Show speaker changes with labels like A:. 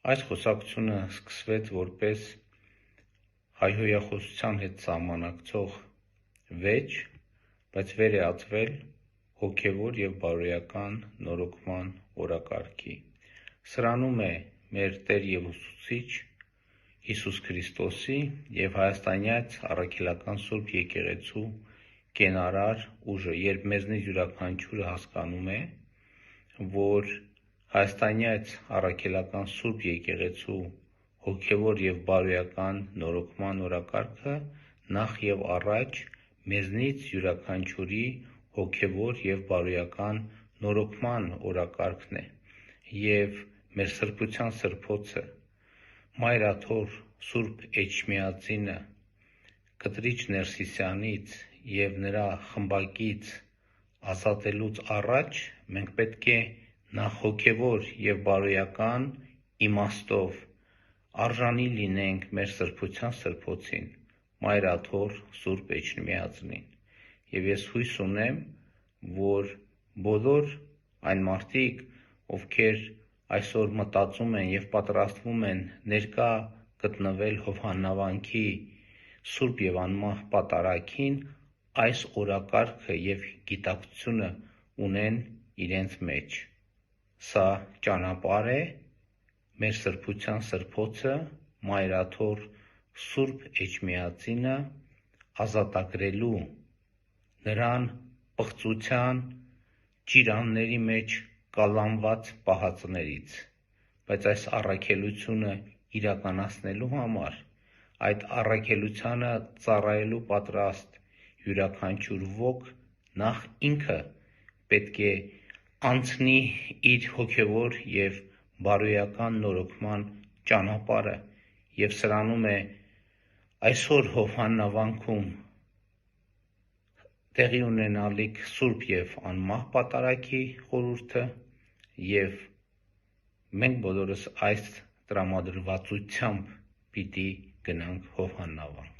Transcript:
A: Այս խոսակցությունը սկսվեց որպես հայհոյախոսության հետ սահմանակցող վեճ, բայց վեր է ածվել հոգևոր և բարոյական նորոգման օրակարգի։ Սրանում է մեր Տեր և Ուսուցիչ Հիսուս Քրիստոսի և հայաստանյաց առաքելական Սուրբ Եկեղեցու կենարար ուժը, երբ մեզնից յուրաքանչյուրը հասկանում է, որ հայաստանյաց առաքելական Սուրբ Եկեղեցու հոգևոր և բարոյական նորոգման օրակարգը նախ և առաջ մեզնից յուրաքանչյուրի հոգևոր և բարոյական նորոգման օրակարգն է և մեր սրբության սրբոցը, Մայր Աթոր Սուրբ Էջմիածինը Կտրիչ Ներսիսյանից և նրա խմբակից ազատելուց առաջ մենք պետք է նախ հոգևոր և բարոյական իմաստով արժանի լինենք մեր սրբության սրբոցին, Մայր Աթոր Սուրբ Էջմիածնին, և ես հույս ունեմ, որ բոլոր այն մարդիկ, ովքեր այսօր մտածում են և պատրաստվում են ներկա գտնվել հովանավանքի սուրբ և անմահ պատարագին, այս օրակարգը և գիտակցությունը ունեն իրենց մեջ։ Սա ճանապարհ է մեր սրբության սրբոցը, Մայր Աթոր Սուրբ Էջմիածինը ազատագրելու նրան պղծության ճիրանների մեջ կալանված պահածներից, բայց այս առաքելությունը իրականացնելու համար, այդ առաքելությանը ծառայելու պատրաստ յուրաքանչյուր ոք նախ ինքը պետք է անցնի իր հոգևոր և բարոյական նորոգման ճանապարհը և սրանում է այսօր հովանավանքում տեղի ունենալիք սուրբ և անմահ պատարագի խորհուրդը և մենք բոլորս այս տրամադրվածությամբ պիտի գնանք հովանավանք։